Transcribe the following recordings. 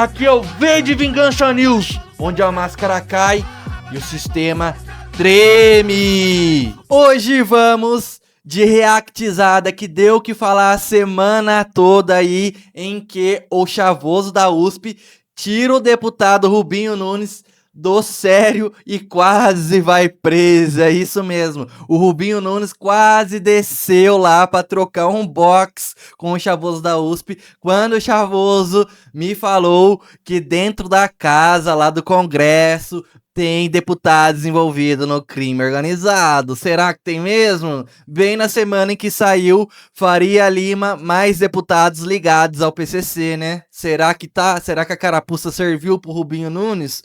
Aqui é o V de Vingança News, onde a máscara cai e o sistema treme. Hoje vamos de reactizada que deu o que falar a semana toda aí, em que o chavoso da USP tira o deputado Rubinho Nunes do sério e quase vai preso. É isso mesmo, o Rubinho Nunes quase desceu lá pra trocar um box com o chavoso da USP, quando o chavoso me falou que dentro da casa lá do Congresso tem deputados envolvidos no crime organizado. Será que tem mesmo? Bem na semana em que saiu Faria Lima, mais deputados ligados ao PCC, né? Será que tá? Será que a carapuça serviu pro Rubinho Nunes?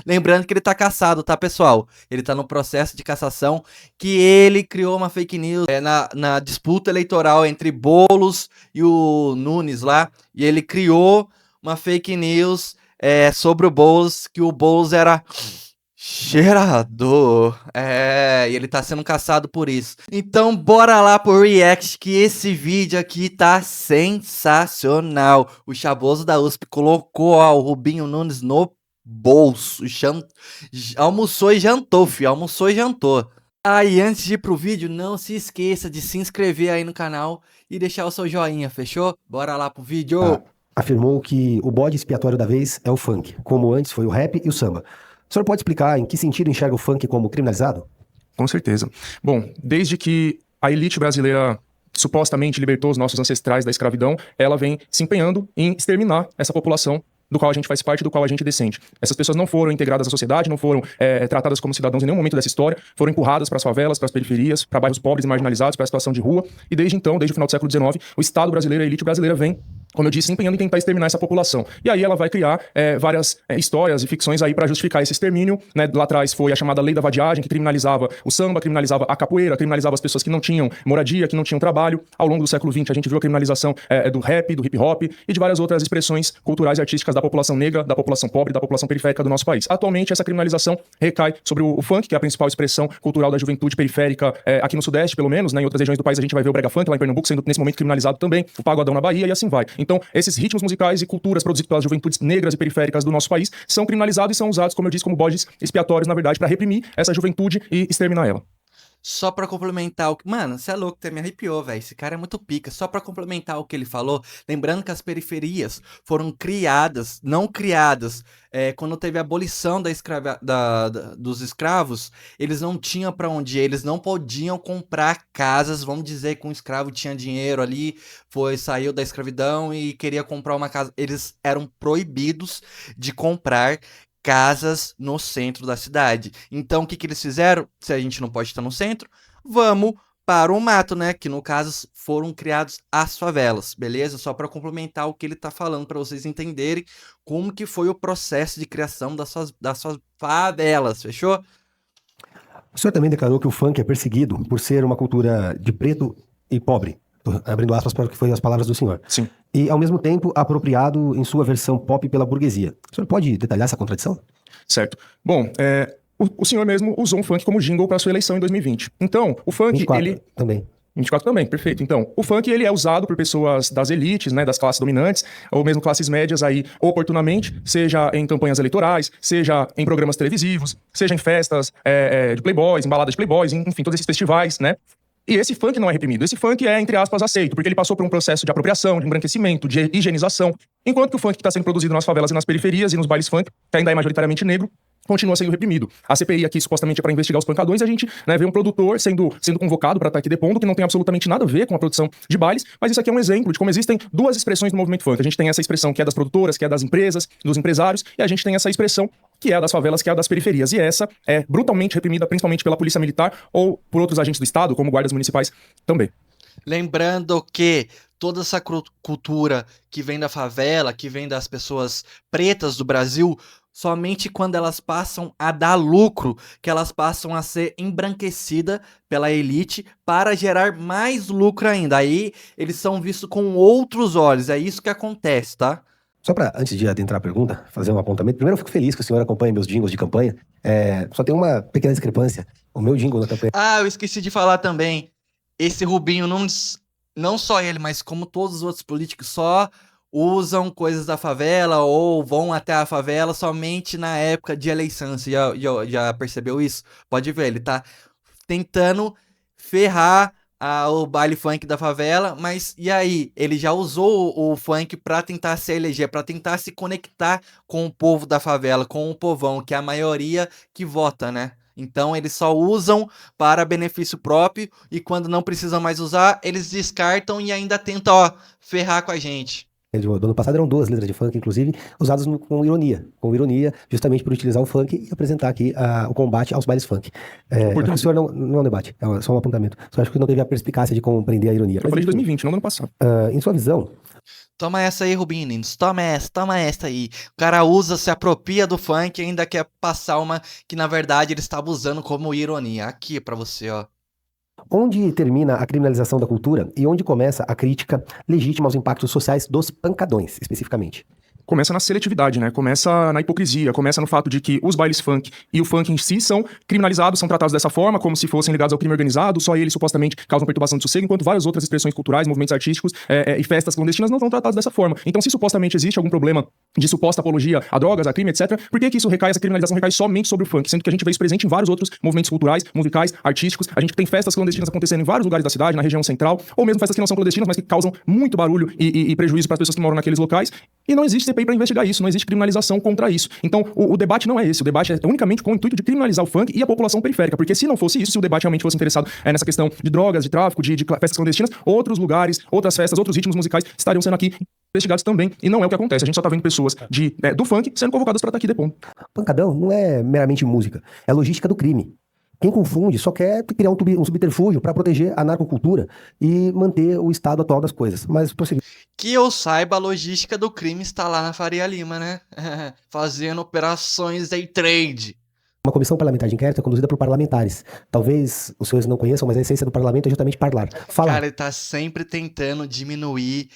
Lembrando que ele tá cassado, tá, pessoal? Ele tá no processo de cassação, que ele criou uma fake news na disputa eleitoral entre Boulos e o Nunes lá, e ele criou uma fake news sobre o Boulos, que o Boulos era cheirador. E ele tá sendo caçado por isso. Então bora lá pro react, que esse vídeo aqui tá sensacional. O chavoso da USP colocou o Rubinho Nunes no bolso. Almoçou e jantou, filho. Almoçou e jantou. E antes de ir pro vídeo, não se esqueça de se inscrever aí no canal e deixar o seu joinha, fechou? Bora lá pro vídeo. Afirmou que o bode expiatório da vez é o funk, como antes foi o rap e o samba. O senhor pode explicar em que sentido enxerga o funk como criminalizado? Com certeza. Bom, desde que a elite brasileira supostamente libertou os nossos ancestrais da escravidão, ela vem se empenhando em exterminar essa população do qual a gente faz parte, do qual a gente descende. Essas pessoas não foram integradas à sociedade, não foram tratadas como cidadãos em nenhum momento dessa história, foram empurradas para as favelas, para as periferias, para bairros pobres e marginalizados, para a situação de rua, e desde então, desde o final do século XIX, o Estado brasileiro, a elite brasileira vem, como eu disse, se empenhando em tentar exterminar essa população. E aí ela vai criar várias histórias e ficções aí para justificar esse extermínio, né? Lá atrás foi a chamada Lei da Vadiagem, que criminalizava o samba, criminalizava a capoeira, criminalizava as pessoas que não tinham moradia, que não tinham trabalho. Ao longo do século XX, a gente viu a criminalização do rap, do hip hop e de várias outras expressões culturais e artísticas da população negra, da população pobre, da população periférica do nosso país. Atualmente, essa criminalização recai sobre o funk, que é a principal expressão cultural da juventude periférica aqui no Sudeste, pelo menos, né? Em outras regiões do país a gente vai ver o brega funk, lá em Pernambuco, sendo nesse momento criminalizado também, o pagodão na Bahia e assim vai. Então, esses ritmos musicais e culturas produzidos pelas juventudes negras e periféricas do nosso país são criminalizados e são usados, como eu disse, como bodes expiatórios, na verdade, para reprimir essa juventude e exterminar ela. Só pra complementar o que... Mano, você é louco, até me arrepiou, velho. Esse cara é muito pica. Só pra complementar o que ele falou, lembrando que as periferias foram criadas, não criadas, quando teve a abolição dos escravos, eles não tinham pra onde ir, eles não podiam comprar casas, vamos dizer que um escravo tinha dinheiro ali, saiu da escravidão e queria comprar uma casa. Eles eram proibidos de comprar casas no centro da cidade. Então, o que eles fizeram? Se a gente não pode estar no centro, vamos para o mato, né? Que no caso foram criados as favelas, beleza? Só para complementar o que ele tá falando, para vocês entenderem como que foi o processo de criação das suas favelas, fechou? O senhor também declarou que o funk é perseguido por ser uma cultura de preto e pobre. Abrindo aspas para o que foi as palavras do senhor. Sim. E, ao mesmo tempo, apropriado em sua versão pop pela burguesia. O senhor pode detalhar essa contradição? Certo. Bom, o senhor mesmo usou um funk como jingle para sua eleição em 2020. Então, o funk, 24 também. 24 também, perfeito. Então, o funk, ele é usado por pessoas das elites, né, das classes dominantes, ou mesmo classes médias aí, oportunamente, seja em campanhas eleitorais, seja em programas televisivos, seja em festas de playboys, em baladas de playboys, enfim, todos esses festivais, né? E esse funk não é reprimido. Esse funk é, entre aspas, aceito, porque ele passou por um processo de apropriação, de embranquecimento, de higienização. Enquanto que o funk que está sendo produzido nas favelas e nas periferias e nos bailes funk, que ainda é majoritariamente negro, continua sendo reprimido. A CPI aqui supostamente é para investigar os pancadões, a gente, né, vê um produtor sendo convocado para estar aqui depondo, que não tem absolutamente nada a ver com a produção de bailes, mas isso aqui é um exemplo de como existem duas expressões no movimento funk. A gente tem essa expressão que é das produtoras, que é das empresas, dos empresários, e a gente tem essa expressão que é a das favelas, que é a das periferias. E essa é brutalmente reprimida, principalmente pela polícia militar ou por outros agentes do Estado, como guardas municipais também. Lembrando que toda essa cultura que vem da favela, que vem das pessoas pretas do Brasil, somente quando elas passam a dar lucro, que elas passam a ser embranquecidas pela elite para gerar mais lucro ainda. Aí eles são vistos com outros olhos, é isso que acontece, tá? Só para, antes de adentrar a pergunta, fazer um apontamento. Primeiro, eu fico feliz que o senhor acompanha meus jingles de campanha. Só tem uma pequena discrepância. O meu jingle na campanha... Eu esqueci de falar também. Esse Rubinho Nunes, não só ele, mas como todos os outros políticos, só usam coisas da favela ou vão até a favela somente na época de eleição. Você já percebeu isso? Pode ver, ele tá tentando ferrar o baile funk da favela, mas e aí? Ele já usou o funk pra tentar se eleger, pra tentar se conectar com o povo da favela, com o povão, que é a maioria que vota, né? Então eles só usam para benefício próprio e quando não precisam mais usar, eles descartam e ainda tentam, ó, ferrar com a gente. Do ano passado eram 2 letras de funk, inclusive, usadas com ironia, justamente por utilizar o funk e apresentar aqui o combate aos bailes funk. Acho que o senhor não é um debate, é só um apontamento. Só acho que não teve a perspicácia de compreender a ironia. Eu falei de 2020, não do ano passado. Em sua visão, Toma essa aí, Rubinho Nunes. Toma essa aí. O cara usa, se apropria do funk e ainda quer passar uma que na verdade ele estava usando como ironia. Aqui pra você, ó. onde termina a criminalização da cultura e onde começa a crítica legítima aos impactos sociais dos pancadões, especificamente? Começa na seletividade, né? Começa na hipocrisia, começa no fato de que os bailes funk e o funk em si são criminalizados, são tratados dessa forma, como se fossem ligados ao crime organizado, só eles supostamente causam perturbação de sossego, enquanto várias outras expressões culturais, movimentos artísticos e festas clandestinas não são tratados dessa forma. Então, se supostamente existe algum problema de suposta apologia a drogas, a crime, etc., por que isso recai, essa criminalização recai somente sobre o funk? Sendo que a gente vê isso presente em vários outros movimentos culturais, musicais, artísticos, a gente tem festas clandestinas acontecendo em vários lugares da cidade, na região central, ou mesmo festas que não são clandestinas, mas que causam muito barulho e prejuízo para as pessoas que moram naqueles locais, e não existe CPI para investigar isso, não existe criminalização contra isso. Então, o debate não é esse. O debate é unicamente com o intuito de criminalizar o funk e a população periférica. Porque se não fosse isso, se o debate realmente fosse interessado nessa questão de drogas, de tráfico, de festas clandestinas, outros lugares, outras festas, outros ritmos musicais estariam sendo aqui investigados também. E não é o que acontece. A gente só tá vendo pessoas do funk sendo convocadas para estar aqui depondo. Pancadão não é meramente música, é logística do crime. Quem confunde só quer criar um subterfúgio para proteger a narcocultura e manter o estado atual das coisas. Mas prosseguir. Que eu saiba, a logística do crime está lá na Faria Lima, né? Fazendo operações day trade. Uma comissão parlamentar de inquérito é conduzida por parlamentares. Talvez os senhores não conheçam, mas a essência do parlamento é justamente falar. Cara, ele tá sempre tentando diminuir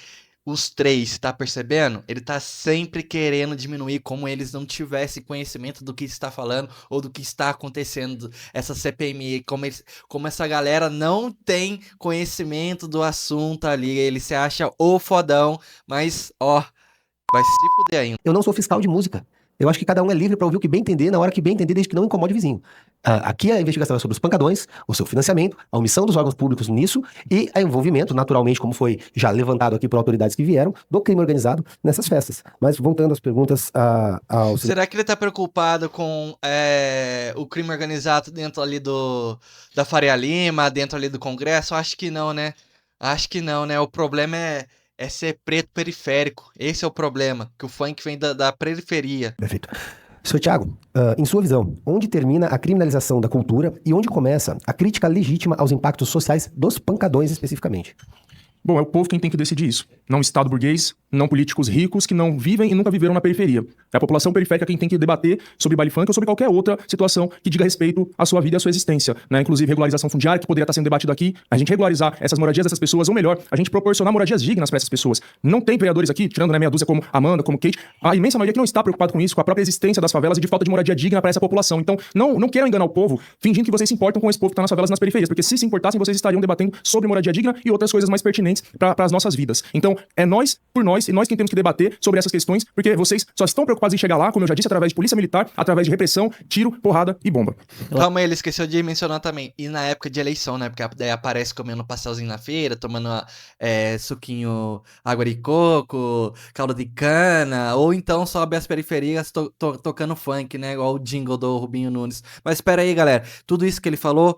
os três, tá percebendo? Ele tá sempre querendo diminuir, como eles não tivessem conhecimento do que está falando ou do que está acontecendo, essa CPMI, como essa galera não tem conhecimento do assunto ali, ele se acha o fodão, mas, ó, vai se fuder ainda. Eu não sou fiscal de música. Eu acho que cada um é livre para ouvir o que bem entender, na hora que bem entender, desde que não incomode o vizinho. Aqui a investigação é sobre os pancadões, o seu financiamento, a omissão dos órgãos públicos nisso e o envolvimento, naturalmente, como foi já levantado aqui por autoridades que vieram, do crime organizado nessas festas. Mas voltando às perguntas ao... Será que ele tá preocupado com o crime organizado dentro ali da Faria Lima, dentro ali do Congresso? Acho que não, né? Acho que não, né? O problema é ser preto periférico. Esse é o problema, que o funk vem da periferia. Perfeito. Senhor Thiago, em sua visão, onde termina a criminalização da cultura e onde começa a crítica legítima aos impactos sociais dos pancadões especificamente? Bom, é o povo quem tem que decidir isso. Não o Estado burguês, não políticos ricos que não vivem e nunca viveram na periferia. É a população periférica quem tem que debater sobre baile funk ou sobre qualquer outra situação que diga respeito à sua vida e à sua existência, né? Inclusive regularização fundiária, que poderia estar sendo debatido aqui, a gente regularizar essas moradias dessas pessoas, ou melhor, a gente proporcionar moradias dignas para essas pessoas. Não tem vereadores aqui, tirando meia dúzia como Amanda, como Kate, a imensa maioria que não está preocupado com isso, com a própria existência das favelas e de falta de moradia digna para essa população. Então, não queiram enganar o povo, fingindo que vocês se importam com esse povo que está nas favelas e nas periferias, porque se importassem, vocês estariam debatendo sobre moradia digna e outras coisas mais pertinentes para as nossas vidas. Então, é nós por nós e nós quem temos que debater sobre essas questões, porque vocês só estão preocupados em chegar lá, como eu já disse, através de polícia militar, através de repressão, tiro, porrada e bomba. Calma aí, ele esqueceu de mencionar também. E na época de eleição, né? Porque daí aparece comendo pastelzinho na feira, tomando suquinho, água de coco, caldo de cana, ou então sobe as periferias tocando funk, né? Igual o jingle do Rubinho Nunes. Mas espera aí, galera. Tudo isso que ele falou,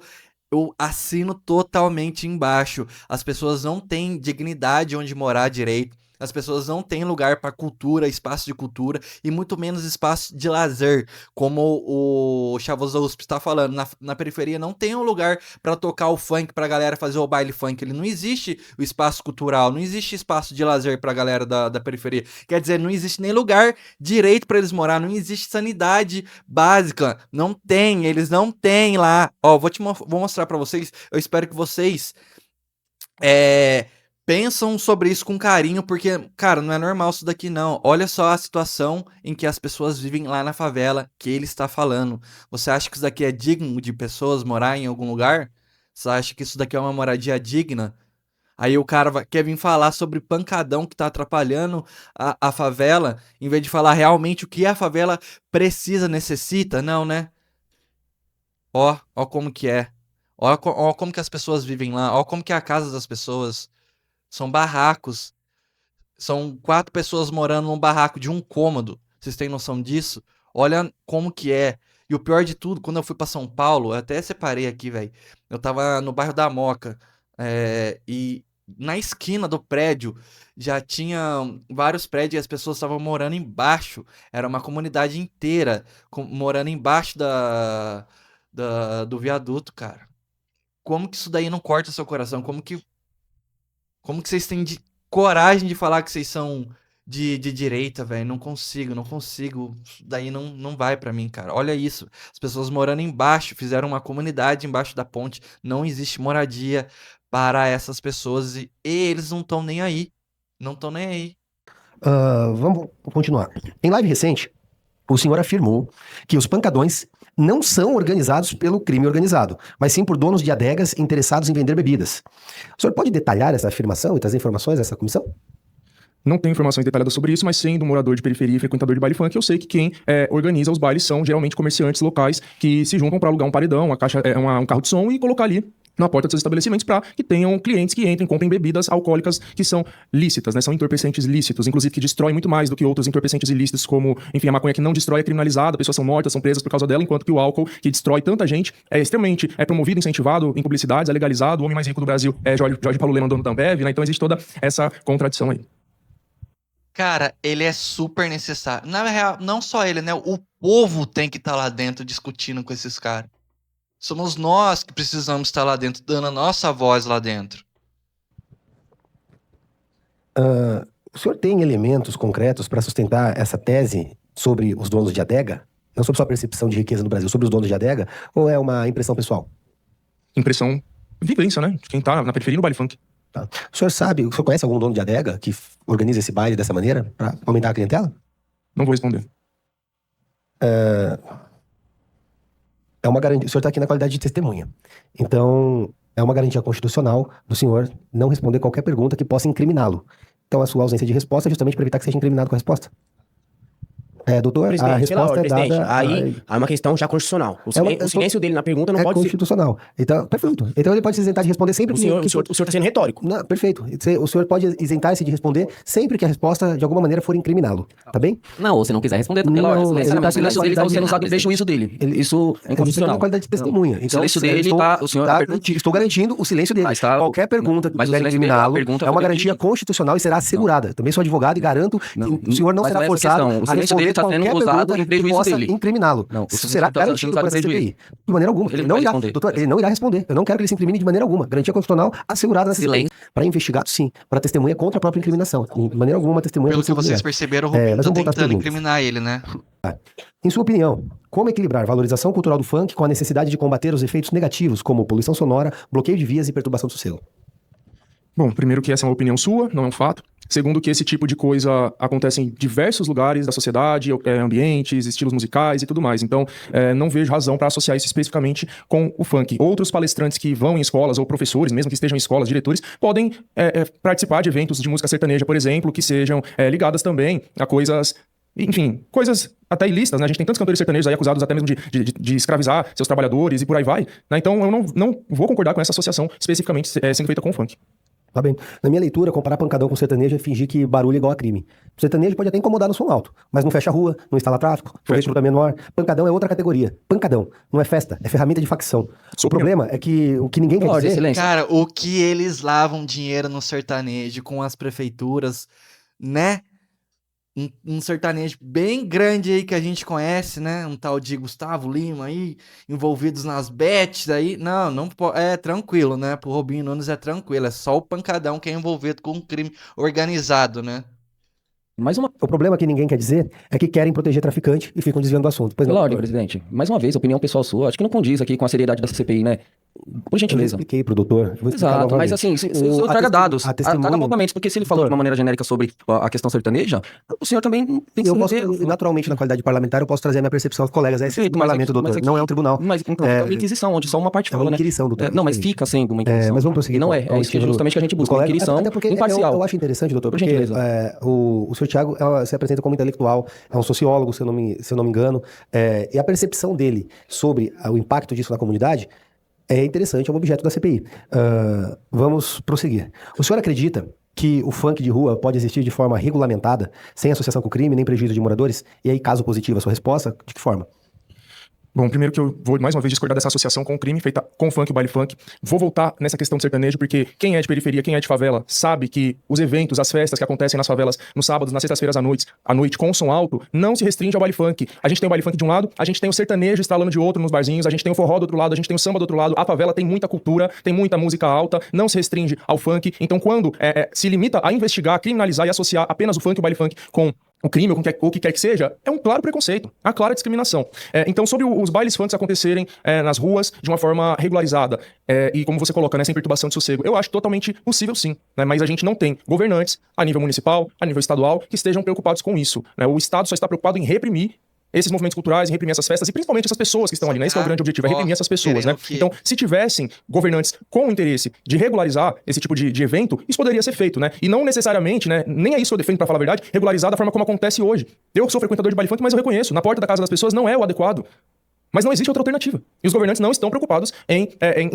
eu assino totalmente embaixo. As pessoas não têm dignidade onde morar direito. As pessoas não têm lugar para cultura, espaço de cultura e muito menos espaço de lazer, como o Chavoso USP está falando. Na periferia não tem um lugar para tocar o funk, para a galera fazer o baile funk. Ele não existe o espaço cultural, não existe espaço de lazer para a galera da periferia. Quer dizer, não existe nem lugar direito para eles morar, não existe sanidade básica, não tem, eles não têm lá. Ó, vou mostrar para vocês. Eu espero que vocês pensam sobre isso com carinho, porque, cara, não é normal isso daqui não. Olha só a situação em que as pessoas vivem lá na favela, que ele está falando. Você acha que isso daqui é digno de pessoas morar em algum lugar? Você acha que isso daqui é uma moradia digna? Aí o cara quer vir falar sobre pancadão que tá atrapalhando a favela, em vez de falar realmente o que a favela precisa, necessita, não, né? Ó como que é. Ó como que as pessoas vivem lá, ó como que é a casa das pessoas. São barracos. São 4 pessoas morando num barraco de um cômodo. Vocês têm noção disso? Olha como que é. E o pior de tudo, quando eu fui pra São Paulo, eu até separei aqui, velho. Eu tava no bairro da Moca. E na esquina do prédio já tinha vários prédios e as pessoas estavam morando embaixo. Era uma comunidade inteira morando embaixo do viaduto, cara. Como que isso daí não corta seu coração? Como que vocês têm coragem de falar que vocês são de direita, velho? Não consigo, não consigo. Isso daí não vai pra mim, cara. Olha isso. As pessoas morando embaixo, fizeram uma comunidade embaixo da ponte. Não existe moradia para essas pessoas e eles não estão nem aí. Não estão nem aí. Vamos continuar. Em live recente, o senhor afirmou que os pancadões não são organizados pelo crime organizado, mas sim por donos de adegas interessados em vender bebidas. O senhor pode detalhar essa afirmação e trazer informações dessa comissão? Não tenho informações detalhadas sobre isso, mas sendo morador de periferia e frequentador de baile funk, eu sei que quem organiza os bailes são geralmente comerciantes locais que se juntam para alugar um paredão, um carro de som e colocar ali na porta dos seus estabelecimentos para que tenham clientes que entrem, comprem bebidas alcoólicas que são lícitas, né? São entorpecentes lícitos, inclusive que destroem muito mais do que outros entorpecentes ilícitos, como, enfim, a maconha que não destrói é criminalizada, pessoas são mortas, são presas por causa dela, enquanto que o álcool, que destrói tanta gente, é extremamente promovido, incentivado em publicidades, é legalizado. O homem mais rico do Brasil é Jorge Paulo Lemann, dono da Ambev, né? Então existe toda essa contradição aí. Cara, ele é super necessário. Na real, não só ele, né? O povo tem que estar lá dentro discutindo com esses caras. Somos nós que precisamos estar lá dentro, dando a nossa voz lá dentro. O senhor tem elementos concretos para sustentar essa tese sobre os donos de adega? Não sobre sua percepção de riqueza no Brasil, sobre os donos de adega? Ou é uma impressão pessoal? Impressão, vivência, né? De quem tá na periferia no baile funk. Tá. O senhor conhece algum dono de adega que organiza esse baile dessa maneira para aumentar a clientela? Não vou responder. É uma garantia. O senhor está aqui na qualidade de testemunha. Então, é uma garantia constitucional do senhor não responder qualquer pergunta que possa incriminá-lo. Então, a sua ausência de resposta é justamente para evitar que seja incriminado com a resposta. Doutor, presidente, a resposta é dada... Aí há uma questão já constitucional. O silêncio dele na pergunta não pode ser... constitucional. Então, perfeito. Então ele pode se isentar de responder sempre O senhor está sendo retórico. Não, perfeito. O senhor pode isentar-se de responder sempre que a resposta, de alguma maneira, for incriminá-lo. Tá bem? Não, ou se não quiser responder, também Não, o ele silêncio tá dele na está sendo usado em prejuízo dele. Isso é Ele está inconstitucional. na qualidade de testemunha. Então, O silêncio dele o senhor estou garantindo o silêncio dele. Qualquer pergunta que mas o puder silêncio dele, a incriminá-lo pergunta é uma foi garantia feita. constitucional e será assegurada. Também sou advogado e garanto que o senhor não mas será não é essa forçado questão. O a silêncio dele responder está sendo qualquer usado pergunta em que prejuízo possa dele. incriminá-lo. Não, Isso o será silêncio está garantido sendo por usado essa em prejuízo. CPI. De maneira alguma. Ele Ele não não vai irá, responder. doutor, ele não irá responder. Eu não quero que ele se incrimine de maneira alguma. Garantia constitucional assegurada nessa CPI. Silêncio. Para investigado, sim. Para testemunha contra a própria incriminação. De maneira alguma, uma testemunha... Pelo pode que ser vocês mulher. perceberam, o Rubinho mas tá vamos voltar às tentando perguntas. incriminar ele, né? Em sua opinião, como equilibrar valorização cultural do funk com a necessidade de combater os efeitos negativos, como poluição sonora, bloqueio de vias e perturbação do sossego? Bom, primeiro que essa é uma opinião sua, não é um fato. Segundo que esse tipo de coisa acontece em diversos lugares da sociedade, ambientes, estilos musicais e tudo mais. Então, não vejo razão para associar isso especificamente com o funk. Outros palestrantes que vão em escolas, ou professores, mesmo que estejam em escolas, diretores, podem participar de eventos de música sertaneja, por exemplo, que sejam ligadas também a coisas... Enfim, coisas até ilícitas, né? A gente tem tantos cantores sertanejos aí acusados até mesmo de escravizar seus trabalhadores e por aí vai, né? Então eu não vou concordar com essa associação especificamente sendo feita com o funk. Tá bem. Na minha leitura, comparar pancadão com sertanejo é fingir que barulho é igual a crime. O sertanejo pode até incomodar no som alto, mas não fecha a rua, não instala tráfico, o risco é menor. Pancadão é outra categoria. Pancadão não é festa, é ferramenta de facção. O problema é que o que ninguém quer Ordem, dizer... silêncio. Cara, o que eles lavam dinheiro no sertanejo com as prefeituras, né? Um sertanejo bem grande aí que a gente conhece, né? Um tal de Gustavo Lima aí, envolvidos nas bets aí. Não é tranquilo, né? Pro Robinho Nunes é tranquilo, é só o pancadão que é envolvido com um crime organizado, né? Mais uma... O problema que ninguém quer dizer é que querem proteger traficante e ficam desviando do assunto. Pois não, Lorde, doutor? presidente. Mais uma vez, opinião pessoal sua. Acho que não condiz aqui com a seriedade da CPI, né? Por gentileza. Eu expliquei pro doutor. Eu vou explicar Exato, mas novamente. assim, se eu traga dados, traga testemunho- argumentos, porque se ele falou de uma maneira genérica sobre a questão sertaneja, o senhor também tem que Eu se posso, rever. naturalmente, na qualidade parlamentar, eu posso trazer a minha percepção aos colegas. É esse Perfeito, o parlamento, doutor. Não é um tribunal. Mas então, fica uma inquisição, onde só uma parte É uma fala, né? inquirição, doutor. Não, mas fica sendo uma inquisição. Mas vamos prosseguir. E não é, com a isso que esquema justamente que a gente do busca, uma colega. inquirição Até porque imparcial. eu acho interessante, doutor, Por porque gentileza. o senhor Tiago se apresenta como intelectual, é um sociólogo, se eu não me engano, e a percepção dele sobre o impacto disso na comunidade é interessante, é um objeto da CPI. Vamos prosseguir. O senhor acredita que o funk de rua pode existir de forma regulamentada, sem associação com o crime, nem prejuízo de moradores? E aí, caso positiva a sua resposta, de que forma? Bom, primeiro que eu vou mais uma vez discordar dessa associação com o crime feita com o funk e o baile funk. Vou voltar nessa questão do sertanejo, porque quem é de periferia, quem é de favela, sabe que os eventos, as festas que acontecem nas favelas, nos sábados, nas sextas-feiras à noite, com som alto, não se restringe ao baile funk. A gente tem o baile funk de um lado, a gente tem o sertanejo estralando de outro nos barzinhos, a gente tem o forró do outro lado, a gente tem o samba do outro lado. A favela tem muita cultura, tem muita música alta, não se restringe ao funk. Então, quando se limita a investigar, criminalizar e associar apenas o funk e o baile funk com o crime, ou o que quer que seja, é um claro preconceito, uma clara discriminação. Então, sobre os bailes funks acontecerem nas ruas de uma forma regularizada, e como você coloca, né, sem perturbação de sossego, eu acho totalmente possível sim, né, mas a gente não tem governantes a nível municipal, a nível estadual, que estejam preocupados com isso, né? O Estado só está preocupado em reprimir esses movimentos culturais, em reprimir essas festas, e principalmente essas pessoas que estão ali, né? Esse é o grande objetivo, é reprimir essas pessoas, né? Então, se tivessem governantes com o interesse de regularizar esse tipo de evento, isso poderia ser feito, né? E não necessariamente, né? Nem é isso que eu defendo, pra falar a verdade, regularizar da forma como acontece hoje. Eu sou frequentador de baile funk, mas eu reconheço, na porta da casa das pessoas não é o adequado. Mas não existe outra alternativa. E os governantes não estão preocupados em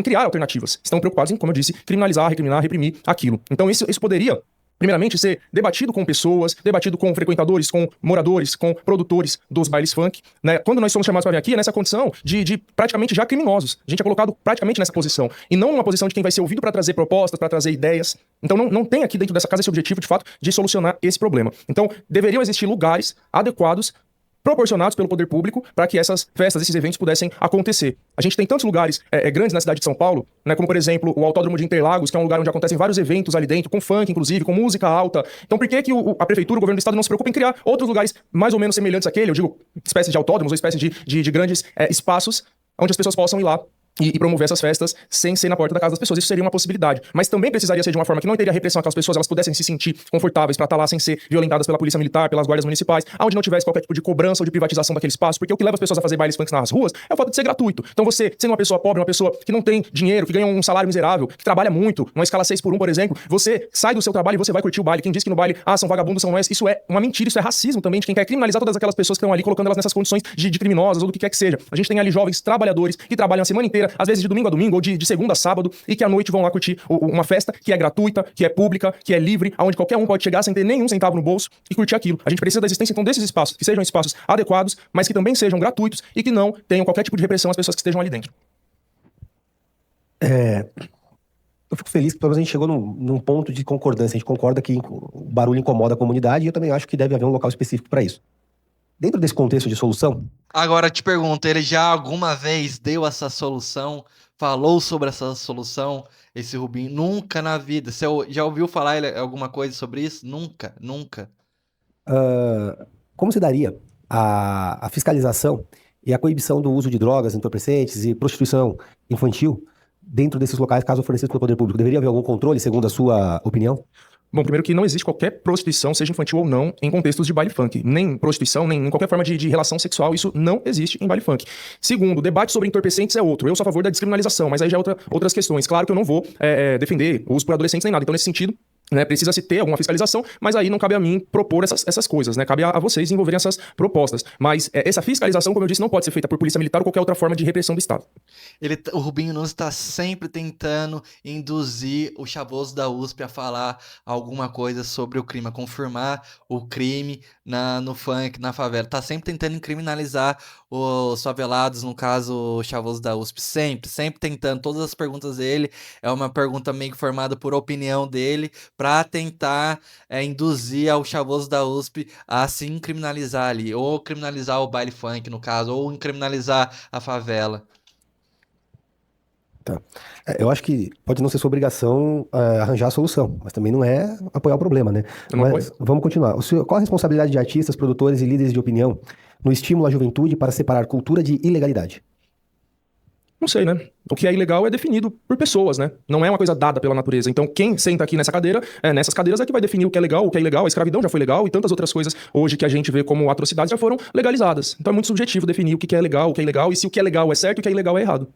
criar alternativas. Estão preocupados em, como eu disse, criminalizar, recriminar, reprimir aquilo. Então, isso poderia primeiramente, ser debatido com pessoas, debatido com frequentadores, com moradores, com produtores dos bailes funk, né? Quando nós somos chamados para vir aqui, é nessa condição de praticamente já criminosos. A gente é colocado praticamente nessa posição. E não numa posição de quem vai ser ouvido para trazer propostas, para trazer ideias. Então, não tem aqui dentro dessa casa esse objetivo, de fato, de solucionar esse problema. Então, deveriam existir lugares adequados, proporcionados pelo poder público para que essas festas, esses eventos pudessem acontecer. A gente tem tantos lugares grandes na cidade de São Paulo, né, como por exemplo o Autódromo de Interlagos, que é um lugar onde acontecem vários eventos ali dentro, com funk inclusive, com música alta. Então por que a prefeitura, o governo do estado não se preocupa em criar outros lugares mais ou menos semelhantes àquele, eu digo espécie de autódromos ou espécie de grandes espaços onde as pessoas possam ir lá e promover essas festas sem ser na porta da casa das pessoas. Isso seria uma possibilidade. Mas também precisaria ser de uma forma que não teria repressão, que as pessoas elas pudessem se sentir confortáveis para estar lá sem ser violentadas pela polícia militar, pelas guardas municipais, onde não tivesse qualquer tipo de cobrança ou de privatização daquele espaço, porque o que leva as pessoas a fazer bailes funk nas ruas é o fato de ser gratuito. Então você, sendo uma pessoa pobre, uma pessoa que não tem dinheiro, que ganha um salário miserável, que trabalha muito, numa escala 6x1, por exemplo, você sai do seu trabalho e você vai curtir o baile. Quem diz que no baile, são vagabundos, são nós, isso é uma mentira, isso é racismo também, de quem quer criminalizar todas aquelas pessoas que estão ali, colocando elas nessas condições de criminosas ou do que quer que seja. A gente tem ali jovens trabalhadores que trabalham a semana inteira, às vezes de domingo a domingo, ou de segunda a sábado, e que à noite vão lá curtir uma festa que é gratuita, que é pública, que é livre, onde qualquer um pode chegar sem ter nenhum centavo no bolso e curtir aquilo. A gente precisa da existência, então, desses espaços, que sejam espaços adequados, mas que também sejam gratuitos e que não tenham qualquer tipo de repressão às pessoas que estejam ali dentro. Eu fico feliz que pelo menos a gente chegou num ponto de concordância. A gente concorda que o barulho incomoda a comunidade e eu também acho que deve haver um local específico para isso. Dentro desse contexto de solução... Agora, te pergunto, ele já alguma vez deu essa solução, falou sobre essa solução, esse Rubinho? Nunca na vida. Você já ouviu falar alguma coisa sobre isso? Nunca, nunca. Como se daria a fiscalização e a coibição do uso de drogas, entorpecentes e prostituição infantil dentro desses locais, caso oferecidos pelo poder público? Deveria haver algum controle, segundo a sua opinião? Bom, primeiro que não existe qualquer prostituição, seja infantil ou não, em contextos de baile funk. Nem prostituição, nem em qualquer forma de relação sexual, isso não existe em baile funk. Segundo, o debate sobre entorpecentes é outro. Eu sou a favor da descriminalização, mas aí já é outras questões. Claro que eu não vou defender o uso por adolescentes nem nada. Então, nesse sentido, né, precisa-se ter alguma fiscalização, mas aí não cabe a mim propor essas coisas, né? Cabe a vocês desenvolverem essas propostas. Mas essa fiscalização, como eu disse, não pode ser feita por polícia militar ou qualquer outra forma de repressão do Estado. O Rubinho Nunes está sempre tentando induzir o chavoso da USP a falar alguma coisa sobre o crime, a confirmar o crime no funk, na favela. Tá sempre tentando criminalizar os favelados, no caso, o chavoso da USP. Sempre tentando. Todas as perguntas dele é uma pergunta meio que formada por opinião dele, para tentar induzir ao chavoso da USP a se criminalizar ali, ou criminalizar o baile funk, no caso, ou criminalizar a favela. Tá. Eu acho que pode não ser sua obrigação arranjar a solução, mas também não é apoiar o problema, né? Mas vamos continuar. Qual a responsabilidade de artistas, produtores e líderes de opinião no estímulo à juventude para separar cultura de ilegalidade? Não sei, né? O que é ilegal é definido por pessoas, né? Não é uma coisa dada pela natureza. Então, quem senta aqui nessa cadeira, nessas cadeiras é que vai definir o que é legal, o que é ilegal. A escravidão já foi legal e tantas outras coisas hoje que a gente vê como atrocidades já foram legalizadas. Então é muito subjetivo definir o que é legal, o que é ilegal, e se o que é legal é certo e o que é ilegal é errado.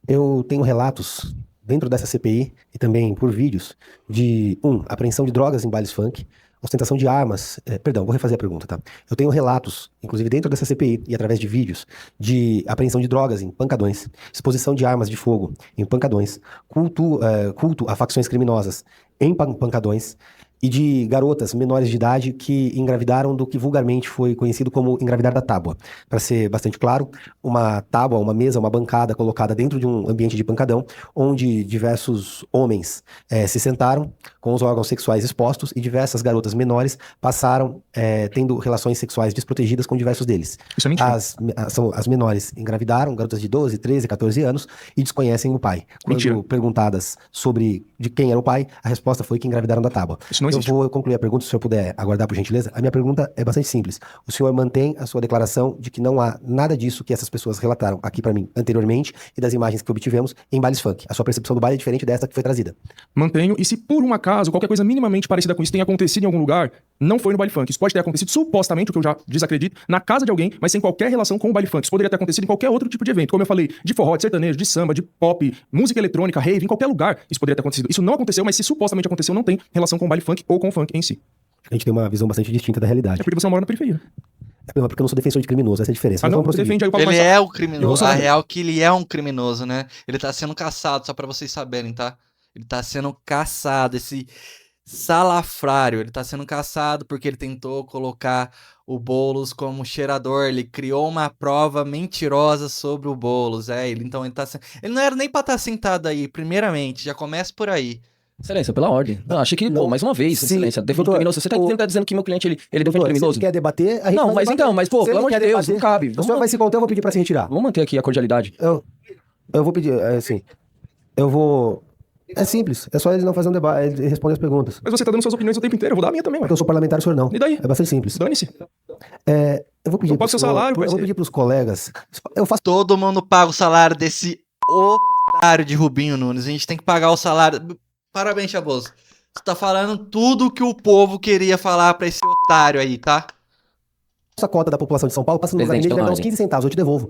Eu tenho relatos dentro dessa CPI e também por vídeos de, apreensão de drogas em bailes funk, ostentação de armas. Perdão, vou refazer a pergunta, tá? Eu tenho relatos, inclusive dentro dessa CPI e através de vídeos, de apreensão de drogas em pancadões, exposição de armas de fogo em pancadões, culto a facções criminosas em pancadões, e de garotas menores de idade que engravidaram do que vulgarmente foi conhecido como engravidar da tábua. Para ser bastante claro, uma tábua, uma mesa, uma bancada colocada dentro de um ambiente de pancadão, onde diversos homens se sentaram com os órgãos sexuais expostos e diversas garotas menores passaram tendo relações sexuais desprotegidas com diversos deles. Isso é mentira. As menores engravidaram, garotas de 12, 13, 14 anos, e desconhecem o pai. Quando Mentira. perguntadas sobre de quem era o pai, a resposta foi que engravidaram da tábua. Isso não existe. Eu vou concluir a pergunta, se o senhor puder aguardar, por gentileza. A minha pergunta é bastante simples. O senhor mantém a sua declaração de que não há nada disso que essas pessoas relataram aqui para mim anteriormente e das imagens que obtivemos em bailes funk. A sua percepção do baile é diferente dessa que foi trazida. Mantenho, e se por um acaso qualquer coisa minimamente parecida com isso tenha acontecido em algum lugar, não foi no baile funk. Isso pode ter acontecido supostamente, o que eu já desacredito, na casa de alguém, mas sem qualquer relação com o baile funk. Isso poderia ter acontecido em qualquer outro tipo de evento. Como eu falei, de forró, de sertanejo, de samba, de pop, música eletrônica, rave, em qualquer lugar isso poderia ter acontecido. Isso não aconteceu, mas se supostamente aconteceu, não tem relação com o baile funk ou com o funk em si. A gente tem uma visão bastante distinta da realidade. É porque você mora na periferia. É porque eu não sou defensor de criminoso, essa é a diferença. Ah, Mas não, vamos você prosseguir. defende aí o Paulo Ele Marçal. é o criminoso. A saber. real é que ele é um criminoso, né? Ele tá sendo caçado, só pra vocês saberem, tá? Ele tá sendo caçado, esse salafrário. Ele tá sendo caçado porque ele tentou colocar o Boulos como cheirador. Ele criou uma prova mentirosa sobre o Boulos. Então ele tá sendo... Ele não era nem pra estar sentado aí, primeiramente. Já começa por aí. Excelência, pela ordem. Não, achei que, Não. mais uma vez, Sim, excelência, defende doutor, criminoso. Você tá dizendo que meu cliente, ele defende Doutor, se criminoso? ele quer debater, a gente Não, vai mas debater. então, mas pô, Se pelo ele amor de quer Deus, debater, não cabe. O senhor vai se conter, eu vou pedir pra se retirar. Vamos manter aqui a cordialidade. Eu vou pedir, assim, eu vou... É simples, é só ele não fazer um debate, ele responder as perguntas. Mas você tá dando suas opiniões o tempo inteiro, eu vou dar a minha também, ué. Porque eu sou parlamentar, o senhor não. E daí? É bastante simples. Dane-se. Eu vou pedir Eu pago seu salário, eu vou parceiro. pedir pros colegas, eu faço Todo mundo paga o salário desse otário de Rubinho Nunes. A gente tem que pagar o salário. Parabéns, Chavoso. Você tá falando tudo que o povo queria falar pra esse otário aí, tá? a cota da população de São Paulo, passa no lugar Presidente, dele, vai dar uns pela 15 centavos, eu te devolvo.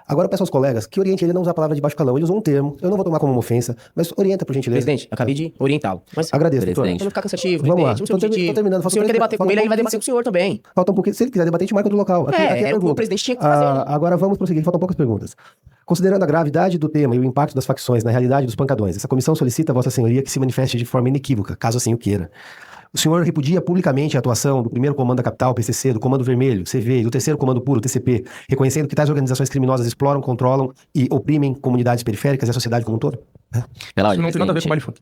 Agora eu peço aos colegas que orientem ele a não usar a palavra de baixo calão. Ele usou um termo, eu não vou tomar como uma ofensa, mas orienta, por gentileza. Presidente, acabei de orientá-lo. Mas Agradeço, doutor. Presidente. pra não ficar cansativo, Vamos lá. presidente, não Tô sei o objetivo. terminando. O Falta senhor um quer debater com pouquinho, ele, ele vai falta um debater com o senhor também. Falta um pouquinho. Se ele quiser debater, a gente marca do local. Aqui a Era o que o pergunta. presidente tinha que fazer. né? Agora vamos prosseguir, faltam poucas perguntas. Considerando a gravidade do tema e o impacto das facções na realidade dos pancadões, essa comissão solicita a Vossa Senhoria que se manifeste de forma inequívoca, caso assim o queira. O senhor repudia publicamente a atuação do primeiro Comando da Capital, PCC, do Comando Vermelho, CV, e do terceiro Comando Puro, TCP, reconhecendo que tais organizações criminosas exploram, controlam e oprimem comunidades periféricas e a sociedade como um todo? Pela Isso ordem, não tem nada a ver com presidente. baile funk.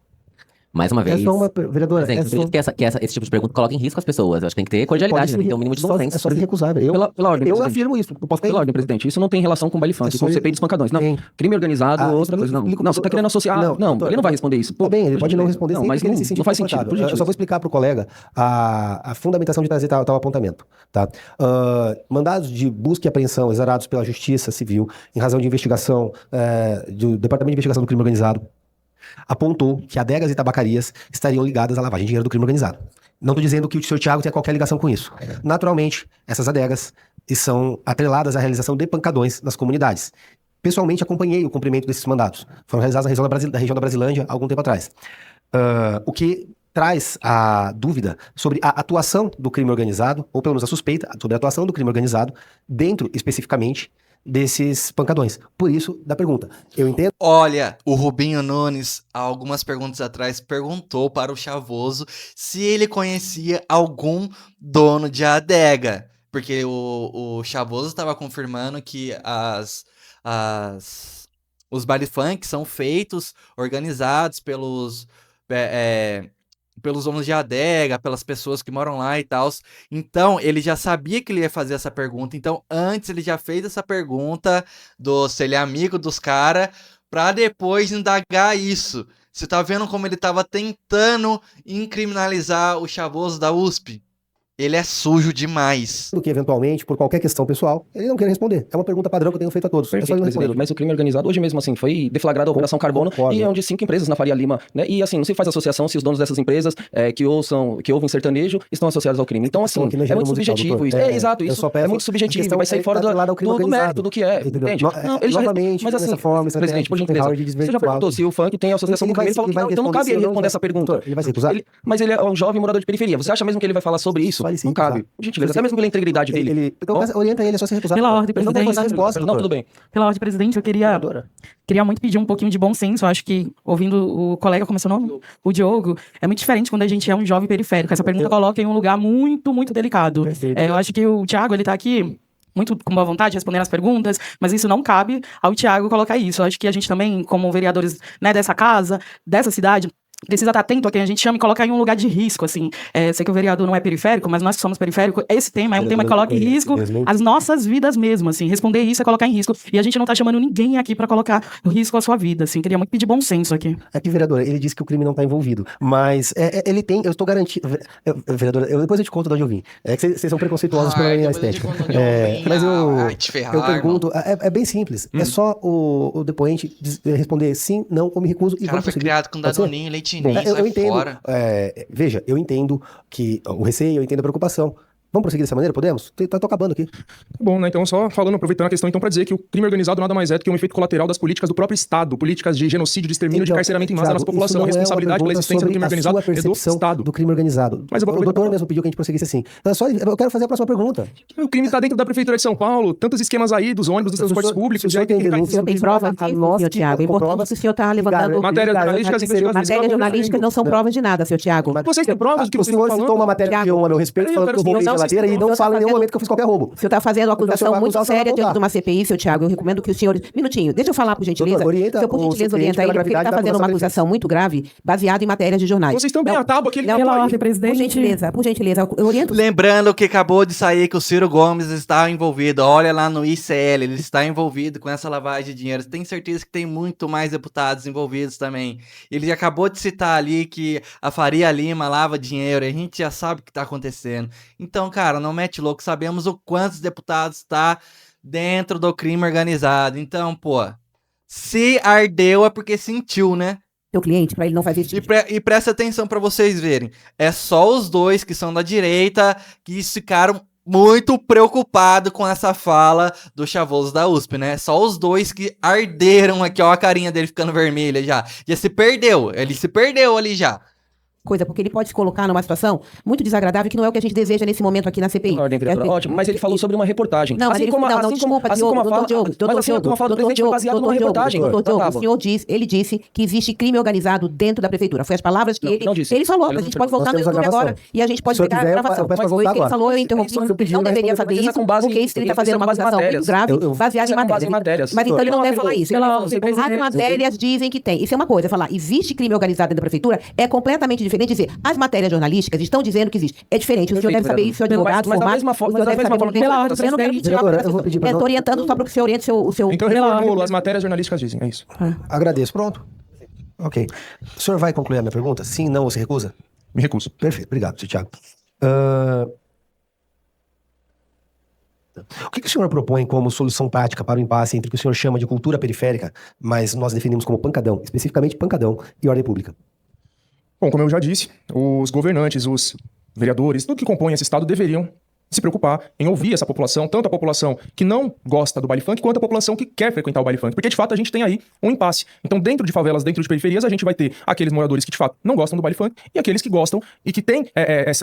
Mais uma vez. É só uma, vereadora, Presidente, por isso que esse tipo de pergunta coloca em risco as pessoas. Eu acho que tem que ter cordialidade, né? Tem que ter um mínimo de bom senso. É só se recusar. Pela ordem, Eu presidente. afirmo isso. Eu posso Pela ordem, presidente. Isso não tem relação com baile funk, É só com o ele- CPI dos pancadões. Não. Tem. Crime organizado, outra coisa. Não, explico- não, você tá querendo associar. Não, Não, doutor, ele não vai responder isso. Tá bem, ele pode não responder Não, sempre mas que ele não, se sentir não faz sentido. confortável. Por Eu só gentileza. vou explicar para o colega a fundamentação de trazer tal apontamento. Tá? Mandados de busca e apreensão exarados pela Justiça Civil em razão de investigação do Departamento de Investigação do Crime Organizado apontou que adegas e tabacarias estariam ligadas à lavagem de dinheiro do crime organizado. Não estou dizendo que o senhor Thiago tenha qualquer ligação com isso. Naturalmente, essas adegas são atreladas à realização de pancadões nas comunidades. Pessoalmente, acompanhei o cumprimento desses mandatos. Foram realizados na região da Brasilândia há algum tempo atrás. O que traz a dúvida sobre a atuação do crime organizado, ou pelo menos a suspeita sobre a atuação do crime organizado, dentro, especificamente, desses pancadões. Por isso, da pergunta. Eu entendo. Olha, o Rubinho Nunes, há algumas perguntas atrás, perguntou para o Chavoso se ele conhecia algum dono de adega. Porque o Chavoso estava confirmando que os baile funk são feitos, organizados pelos donos de adega, pelas pessoas que moram lá e tal. Então, ele já sabia que ele ia fazer essa pergunta. Então, antes ele já fez essa pergunta se ele é amigo dos caras, pra depois indagar isso. Você tá vendo como ele tava tentando incriminalizar o Chavoso da USP? ele é sujo demais. Do que, eventualmente, por qualquer questão pessoal, ele não quer responder. É uma pergunta padrão que eu tenho feito a todos. Perfeito, é só ele brasileiro. responder. Mas o crime organizado, hoje mesmo assim, foi deflagrado a Operação Carbono, Concordo. e é onde 5 empresas na Faria Lima, né? E assim, não se faz associação se os donos dessas empresas que ouvem sertanejo estão associados ao crime. Então, assim, Aqui no é gênero muito musical, subjetivo doutor. isso. Exato, eu isso só peço- é muito a subjetivo, questão vai sair fora tá lá crime do mérito organizado. do que é, Entendeu? entende? Não, ele Novamente, mas assim, dessa forma, presidente, por gentileza, Howard você já desvirtuado. perguntou se o funk tem associação com o crime, ele falou que não, então não cabe ele responder essa pergunta. Ele vai se recusar? Mas ele é um jovem morador de periferia, você acha mesmo que ele vai falar sobre isso? Vai se Não cabe. recusar. Por gentileza, até mesmo pela integridade dele. Então, orienta ele, é só se recusar. Pela ordem, Ele não tem presidente. resposta, Não, doutor. tudo bem. Pela ordem, presidente, eu queria muito pedir um pouquinho de bom senso. Eu acho que, ouvindo o colega, como é seu nome? O Diogo, é muito diferente quando a gente é um jovem periférico. Essa pergunta coloca em um lugar muito, muito delicado. Perfeito. Eu acho que o Thiago, ele tá aqui muito com boa vontade, respondendo as perguntas, mas isso não cabe ao Thiago colocar isso. Eu acho que a gente também, como vereadores, né, dessa casa, dessa cidade, precisa estar atento a quem a gente chama e colocar em um lugar de risco, assim. Sei que o vereador não é periférico, mas nós que somos periféricos, esse tema é um tema que coloca em risco as nossas vidas mesmo, assim. Responder isso é colocar em risco. E a gente não tá chamando ninguém aqui para colocar em risco a sua vida, assim. Queria muito pedir bom senso aqui. Aqui, vereador, ele disse que o crime não está envolvido, mas ele tem, eu estou garantido, vereador, depois eu te conto de onde eu vim. É que vocês são preconceituosos pela minha estética. Mas eu pergunto, é bem simples, é só o depoente responder sim, não, ou me recuso e O cara vamos foi prosseguir. criado com Pode ser? Danoninho, leitinho, Eu sai entendo, fora. veja, eu entendo que o receio, eu entendo a preocupação. Vamos prosseguir dessa maneira? Podemos? Tô acabando aqui. Bom, né? Então, só falando, aproveitando a questão, então, para dizer que o crime organizado nada mais é do que um efeito colateral das políticas do próprio Estado, políticas de genocídio, de extermínio, de carceramento em massa da nossa população. A responsabilidade pela existência do crime organizado é do Estado. Do crime organizado. Mas eu vou O doutor aproveitar. mesmo pediu que a gente prosseguisse assim. Eu quero fazer a próxima pergunta. O crime está dentro da Prefeitura de São Paulo, tantos esquemas aí dos ônibus, dos transportes públicos. o senhor tem denúncia, O senhor tem prova disso, senhor Thiago. É importante que o senhor está levantando... Matérias jornalísticas, Matérias jornalísticas não são provas de nada, senhor Thiago. Vocês têm provas do que O vocês senhor estão citou falando? uma matéria que eu a meu respeito, falando que eu roubei não, geladeira e não fala em nenhum momento que eu fiz qualquer roubo. O senhor está fazendo uma acusação vai muito acusar, o senhor vai séria diante voltar. de uma CPI, seu Thiago. Eu recomendo que o senhor... Minutinho, deixa eu falar, por gentileza. Doutor, orienta O senhor, por o gentileza, suplente orienta pela ele, porque ele gravidade está da fazendo uma acusação acusação muito grave, baseada em matérias de jornais. Vocês também, a tábua que ele Não, tentou Pela aí. ordem, presidente. Por gentileza, eu oriento... Lembrando que acabou de sair que o Ciro Gomes está envolvido. Olha lá no ICL, ele está envolvido com essa lavagem de dinheiro. Tem certeza que tem muito mais deputados envolvidos também. Ele acabou de citar ali que a Faria Lima lava dinheiro. A gente já sabe o que está acontecendo. Então, cara, não mete louco. Sabemos o quantos deputados está dentro do crime organizado. Então, pô, se ardeu é porque sentiu, né? Teu cliente, para ele não fazer isso. E presta atenção pra vocês verem. É só os dois que são da direita que ficaram muito preocupados com essa fala do Chavoso da USP, né? Só os dois que arderam aqui, ó, a carinha dele ficando vermelha já. Já se perdeu, ele se perdeu ali já. Coisa, porque ele pode se colocar numa situação muito desagradável que não é o que a gente deseja nesse momento aqui na CPI. Ordem, vereadora. Ótimo, mas ele falou sobre uma reportagem. Não, mas ele desculpa, Diogo, doutor Diogo, como a fala do presidente foi baseada numa reportagem. doutor Diogo, Tá o senhor ele disse que existe crime organizado dentro da prefeitura. Foi as palavras que Não disse. ele falou. Ele A não gente pode Nós voltar no temos a YouTube gravação. agora e a gente pode Se o senhor pegar quiser, a eu gravação. peço pra Mas foi voltar o que ele agora. falou, eu interrompi. Isso eu pedi, Não mas deveria foi- fazer mas é isso, com base porque em- ele está fazendo uma com base em acusação muito matérias. grave, baseada em Isso é com base em matérias. matérias. Mas então ele não deve falar isso. Ele Pela falou, ordem, as matérias dizem que tem. Isso é uma coisa, falar, existe crime organizado dentro da prefeitura, é completamente diferente de dizer, as matérias jornalísticas estão dizendo que existe. É diferente, o senhor deve saber isso, o senhor é advogado, Mas da formado, mesma forma- o senhor deve da mesma saber forma- muito bem. Pela ordem, Eu não quero presidente. tirar Vereadora, eu vou pedir pra- eu tô orientando só para que o senhor oriente o seu... Então eu reformulo, as matérias jornalísticas dizem, é isso. Agradeço, pronto. Ok. O senhor vai concluir a minha pergunta? Sim, não, ou se recusa? Me recuso. Perfeito, obrigado, seu Thiago. O que o senhor propõe como solução prática para o impasse entre o que o senhor chama de cultura periférica, mas nós definimos como pancadão, especificamente pancadão e ordem pública? Bom, como eu já disse, os governantes, os vereadores, tudo que compõe esse Estado deveriam se preocupar em ouvir essa população, tanto a população que não gosta do baile funk, quanto a população que quer frequentar o baile funk. Porque, de fato, a gente tem aí um impasse. Então, dentro de favelas, dentro de periferias, a gente vai ter aqueles moradores que, de fato, não gostam do baile funk e aqueles que gostam e que têm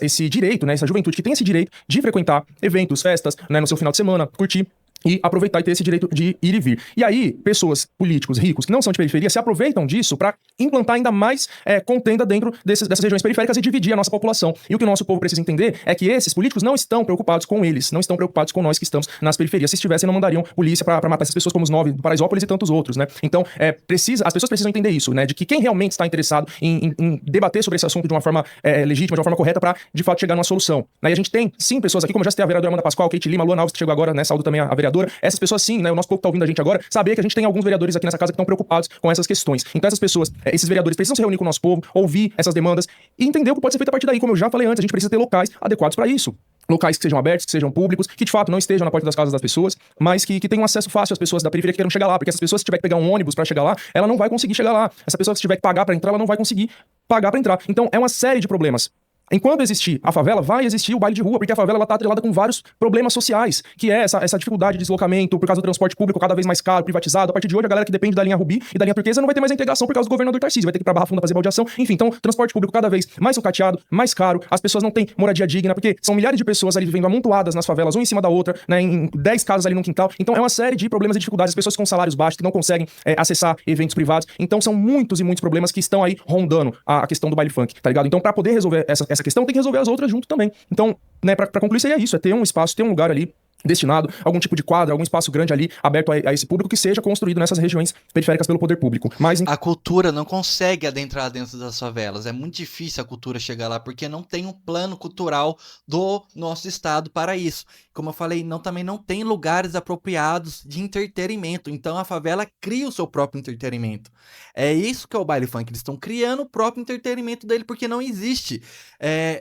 esse direito, né, essa juventude que tem esse direito de frequentar eventos, festas, né, no seu final de semana, curtir e aproveitar e ter esse direito de ir e vir. E aí, pessoas, políticos, ricos, que não são de periferia, se aproveitam disso para implantar ainda mais contenda dentro dessas regiões periféricas e dividir a nossa população. E o que o nosso povo precisa entender é que esses políticos não estão preocupados com eles, não estão preocupados com nós que estamos nas periferias. Se estivessem, não mandariam polícia para matar essas pessoas como os 9 do Paraisópolis e tantos outros, né? Então, as pessoas precisam entender isso, né? De que quem realmente está interessado em debater sobre esse assunto de uma forma legítima, de uma forma correta, para, de fato, chegar numa solução. Né? E a gente tem, sim, pessoas aqui, como já citei a vereadora Amanda Pascoal, Kate Lima, Luana Alves, que chegou agora, né? Saúdo também a vereadora. Essas pessoas, sim, né? O nosso povo que tá ouvindo a gente agora, saber que a gente tem alguns vereadores aqui nessa casa que estão preocupados com essas questões. Então, essas pessoas, esses vereadores precisam se reunir com o nosso povo, ouvir essas demandas e entender o que pode ser feito a partir daí. Como eu já falei antes, a gente precisa ter locais adequados para isso. locais que sejam abertos, que sejam públicos, que de fato não estejam na porta das casas das pessoas, mas que tenham acesso fácil às pessoas da periferia que queiram chegar lá, porque essas pessoas, se tiver que pegar um ônibus pra chegar lá, ela não vai conseguir chegar lá. Essa pessoa, se tiver que pagar pra entrar, ela não vai conseguir pagar pra entrar. Então, é uma série de problemas. Enquanto existir a favela, vai existir o baile de rua, porque a favela ela tá atrelada com vários problemas sociais, que é essa dificuldade de deslocamento por causa do transporte público cada vez mais caro, privatizado. A partir de hoje, a galera que depende da linha Rubi e da linha Turquesa não vai ter mais a integração por causa do governador Tarcísio, vai ter que ir pra Barra Funda fazer baldeação. Enfim, então, transporte público cada vez mais sucateado, mais caro, as pessoas não têm moradia digna, porque são milhares de pessoas ali vivendo amontoadas nas favelas, uma em cima da outra, né, em 10 casas ali no quintal. Então, é uma série de problemas e dificuldades, as pessoas com salários baixos, que não conseguem acessar eventos privados. Então, são muitos e muitos problemas que estão aí rondando a questão do baile funk, tá ligado? Então, pra poder resolver essa questão, tem que resolver as outras junto também. Então, né, pra concluir, seria isso, é ter um espaço, ter um lugar ali destinado, algum tipo de quadra, algum espaço grande ali, aberto a esse público, que seja construído nessas regiões periféricas pelo poder público. Mas a cultura não consegue adentrar dentro das favelas. É muito difícil a cultura chegar lá, porque não tem um plano cultural do nosso estado para isso. Como eu falei, também não tem lugares apropriados de entretenimento. Então a favela cria o seu próprio entretenimento. É isso que é o baile funk. Eles estão criando o próprio entretenimento dele, porque não existe.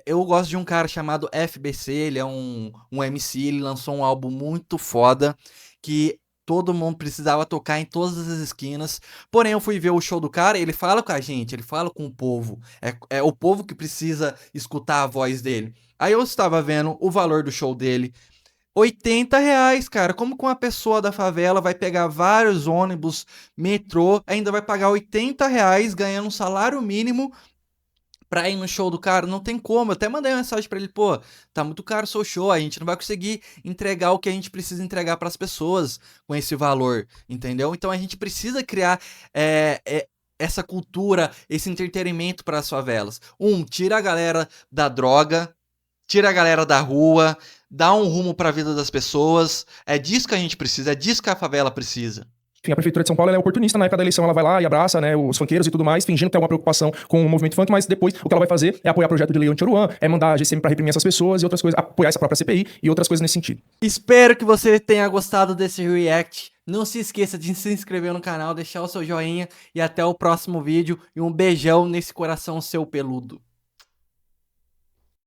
Eu gosto de um cara chamado FBC, ele é um MC, ele lançou um álbum muito foda, que todo mundo precisava tocar em todas as esquinas. Porém, eu fui ver o show do cara, ele fala com a gente, ele fala com o povo. É o povo que precisa escutar a voz dele. Aí eu estava vendo o valor do show dele. R$80, cara. Como que uma pessoa da favela vai pegar vários ônibus, metrô, ainda vai pagar R$80 ganhando um salário mínimo pra ir no show do cara? Não tem como. Eu até mandei uma mensagem pra ele, pô, tá muito caro o seu show, a gente não vai conseguir entregar o que a gente precisa entregar pras pessoas com esse valor, entendeu? Então a gente precisa criar essa cultura, esse entretenimento para as favelas. Tira a galera da droga, tira a galera da rua, dá um rumo pra vida das pessoas. É disso que a gente precisa, é disso que a favela precisa. Enfim, a Prefeitura de São Paulo ela é oportunista. Na época da eleição ela vai lá e abraça, né, os funkeiros e tudo mais, fingindo que tem alguma preocupação com o movimento funk, mas depois o que ela vai fazer é apoiar projeto de lei anti-Oruan, é mandar a GCM pra reprimir essas pessoas e outras coisas, apoiar essa própria CPI e outras coisas nesse sentido. Espero que você tenha gostado desse react. Não se esqueça de se inscrever no canal, deixar o seu joinha e até o próximo vídeo. E um beijão nesse coração seu peludo.